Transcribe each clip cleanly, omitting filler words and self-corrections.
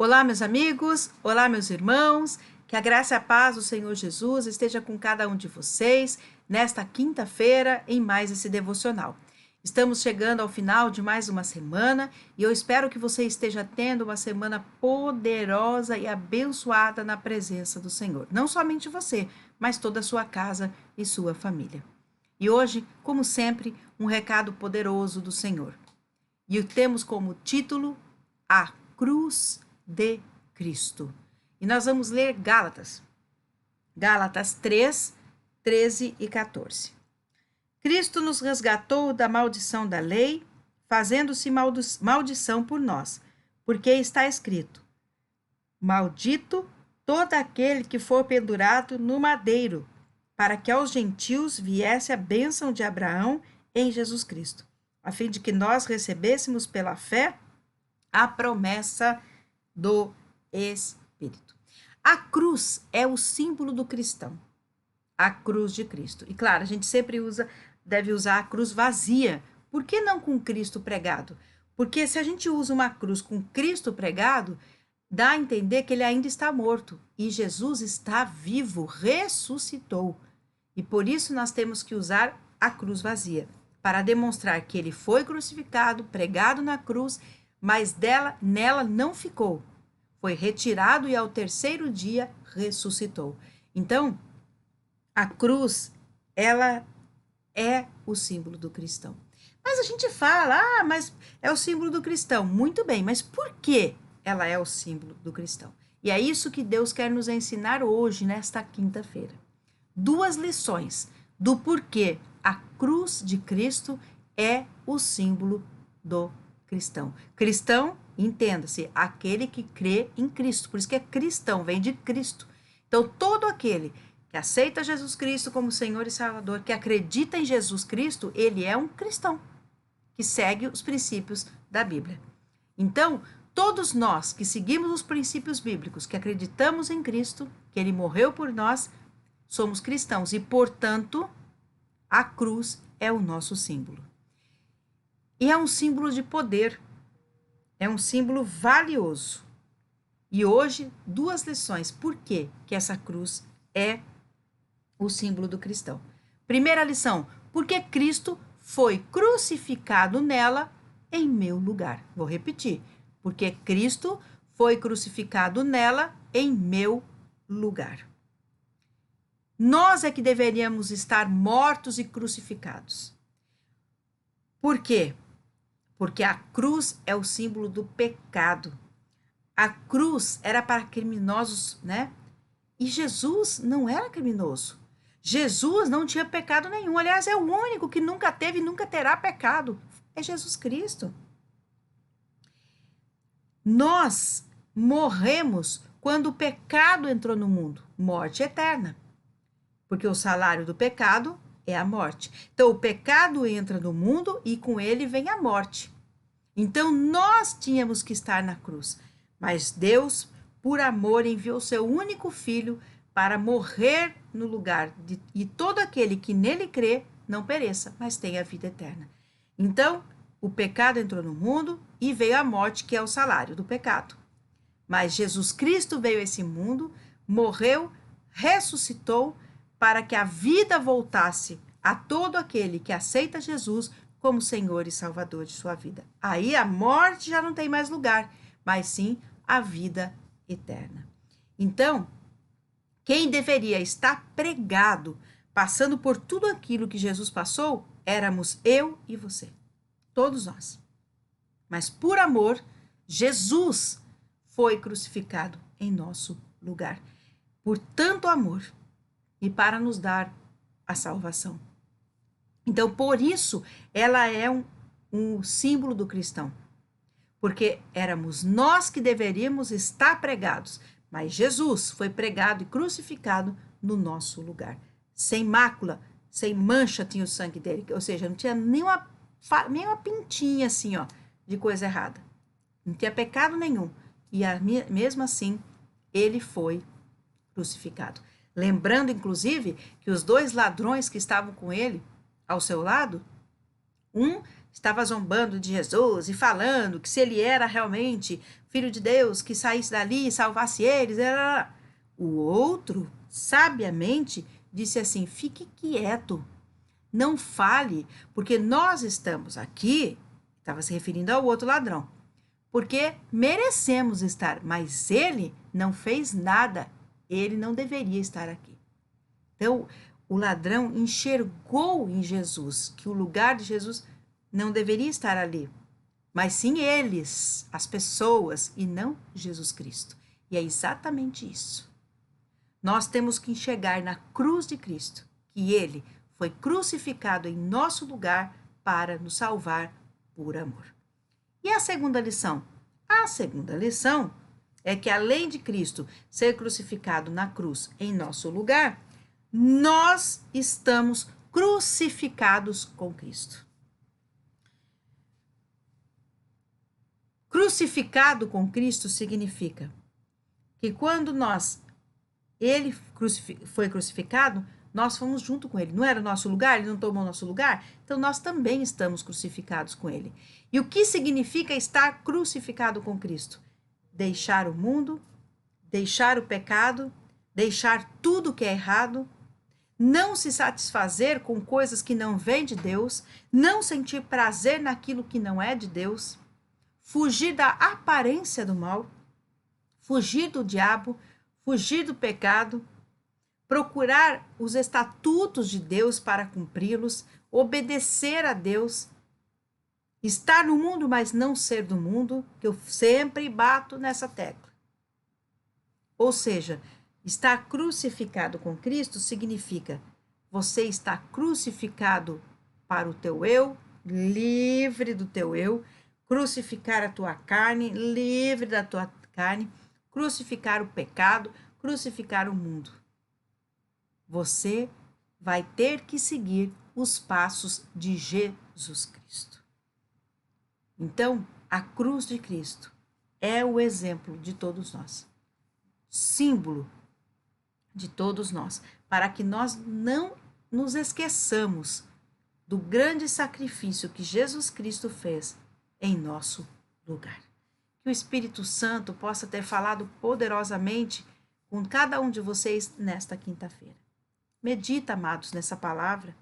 Olá, meus amigos, olá, meus irmãos, que a graça e a paz do Senhor Jesus esteja com cada um de vocês nesta quinta-feira em mais esse devocional. Estamos chegando ao final de mais uma semana e eu espero que você esteja tendo uma semana poderosa e abençoada na presença do Senhor. Não somente você, mas toda a sua casa e sua família. E hoje, como sempre, um recado poderoso do Senhor. E o temos como título A Cruz de Cristo. E nós vamos ler Gálatas 3, 13 e 14. Cristo nos resgatou da maldição da lei, fazendo-se maldição por nós, porque está escrito: maldito todo aquele que for pendurado no madeiro, para que aos gentios viesse a bênção de Abraão em Jesus Cristo, a fim de que nós recebêssemos pela fé a promessa do Espírito. A cruz é o símbolo do cristão, a cruz de Cristo. E claro, a gente sempre deve usar a cruz vazia. Por que não com Cristo pregado? Porque se a gente usa uma cruz com Cristo pregado, dá a entender que ele ainda está morto. E Jesus está vivo, ressuscitou. E por isso nós temos que usar a cruz vazia, para demonstrar que ele foi crucificado, pregado na cruz, mas nela não ficou. Foi retirado e ao terceiro dia ressuscitou. Então, a cruz, ela é o símbolo do cristão. Mas a gente fala, mas é o símbolo do cristão. Muito bem, mas por que ela é o símbolo do cristão? E é isso que Deus quer nos ensinar hoje, nesta quinta-feira. 2 lições do porquê a cruz de Cristo é o símbolo do cristão. Cristão, entenda-se, aquele que crê em Cristo. Por isso que é cristão, vem de Cristo. Então, todo aquele que aceita Jesus Cristo como Senhor e Salvador, que acredita em Jesus Cristo, ele é um cristão, que segue os princípios da Bíblia. Então, todos nós que seguimos os princípios bíblicos, que acreditamos em Cristo, que ele morreu por nós, somos cristãos e, portanto, a cruz é o nosso símbolo. E é um símbolo de poder, é um símbolo valioso. E hoje, 2 lições. Por que essa cruz é o símbolo do cristão? Primeira lição, porque Cristo foi crucificado nela em meu lugar. Vou repetir, porque Cristo foi crucificado nela em meu lugar. Nós é que deveríamos estar mortos e crucificados. Por quê? Porque a cruz é o símbolo do pecado. A cruz era para criminosos, né? E Jesus não era criminoso. Jesus não tinha pecado nenhum. Aliás, é o único que nunca teve e nunca terá pecado. É Jesus Cristo. Nós morremos quando o pecado entrou no mundo. Morte eterna. Porque o salário do pecado é a morte. Então, o pecado entra no mundo e com ele vem a morte. Então, nós tínhamos que estar na cruz. Mas Deus, por amor, enviou seu único filho para morrer no lugar e todo aquele que nele crê não pereça, mas tenha a vida eterna. Então, o pecado entrou no mundo e veio a morte, que é o salário do pecado. Mas Jesus Cristo veio a esse mundo, morreu, ressuscitou, para que a vida voltasse a todo aquele que aceita Jesus como Senhor e Salvador de sua vida. Aí a morte já não tem mais lugar, mas sim a vida eterna. Então, quem deveria estar pregado, passando por tudo aquilo que Jesus passou, éramos eu e você, todos nós. Mas por amor, Jesus foi crucificado em nosso lugar. Por tanto amor, e para nos dar a salvação. Então, por isso, ela é um símbolo do cristão. Porque éramos nós que deveríamos estar pregados, mas Jesus foi pregado e crucificado no nosso lugar. Sem mácula, sem mancha tinha o sangue dele, ou seja, não tinha nenhuma pintinha assim, ó, de coisa errada. Não tinha pecado nenhum. E mesmo assim, ele foi crucificado. Lembrando, inclusive, que os 2 ladrões que estavam com ele, ao seu lado, um estava zombando de Jesus e falando que se ele era realmente filho de Deus, que saísse dali e salvasse eles. O outro, sabiamente, disse assim: fique quieto, não fale, porque nós estamos aqui, estava se referindo ao outro ladrão, porque merecemos estar, mas ele não fez nada, ele não deveria estar aqui. Então, o ladrão enxergou em Jesus que o lugar de Jesus não deveria estar ali, mas sim eles, as pessoas, e não Jesus Cristo. E é exatamente isso. Nós temos que enxergar na cruz de Cristo que ele foi crucificado em nosso lugar para nos salvar por amor. E a segunda lição? A segunda lição é que, além de Cristo ser crucificado na cruz em nosso lugar, nós estamos crucificados com Cristo. Crucificado com Cristo significa que quando ele foi crucificado, nós fomos junto com ele. Não era o nosso lugar, ele não tomou o nosso lugar, então nós também estamos crucificados com ele. E o que significa estar crucificado com Cristo? Deixar o mundo, deixar o pecado, deixar tudo que é errado, não se satisfazer com coisas que não vêm de Deus, não sentir prazer naquilo que não é de Deus, fugir da aparência do mal, fugir do diabo, fugir do pecado, procurar os estatutos de Deus para cumpri-los, obedecer a Deus, estar no mundo, mas não ser do mundo, que eu sempre bato nessa tecla. Ou seja, estar crucificado com Cristo significa você está crucificado para o teu eu, livre do teu eu, crucificar a tua carne, livre da tua carne, crucificar o pecado, crucificar o mundo. Você vai ter que seguir os passos de Jesus Cristo. Então, a cruz de Cristo é o exemplo de todos nós, símbolo de todos nós, para que nós não nos esqueçamos do grande sacrifício que Jesus Cristo fez em nosso lugar. Que o Espírito Santo possa ter falado poderosamente com cada um de vocês nesta quinta-feira. Medita, amados, nessa palavra.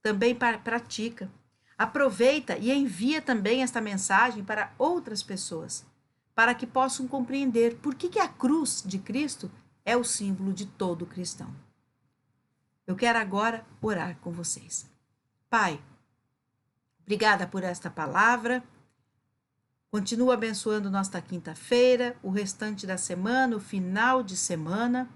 Também pratica. Aproveita e envia também esta mensagem para outras pessoas, para que possam compreender por que a cruz de Cristo é o símbolo de todo cristão. Eu quero agora orar com vocês. Pai, obrigada por esta palavra. Continua abençoando nossa quinta-feira, o restante da semana, o final de semana.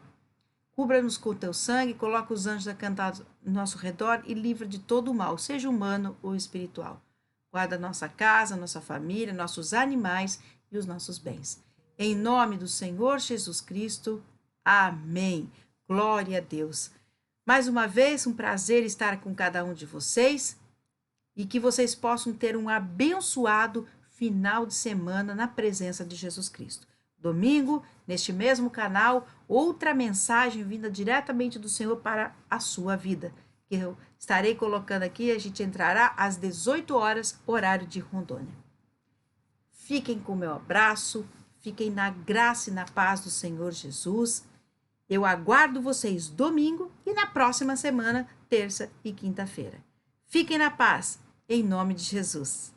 Cubra-nos com o teu sangue, coloca os anjos acantados ao nosso redor e livra de todo o mal, seja humano ou espiritual. Guarda nossa casa, nossa família, nossos animais e os nossos bens. Em nome do Senhor Jesus Cristo. Amém. Glória a Deus. Mais uma vez, um prazer estar com cada um de vocês e que vocês possam ter um abençoado final de semana na presença de Jesus Cristo. Domingo, neste mesmo canal, outra mensagem vinda diretamente do Senhor para a sua vida, que eu estarei colocando aqui, a gente entrará às 18 horas, horário de Rondônia. Fiquem com o meu abraço, fiquem na graça e na paz do Senhor Jesus. Eu aguardo vocês domingo e na próxima semana, terça e quinta-feira. Fiquem na paz, em nome de Jesus.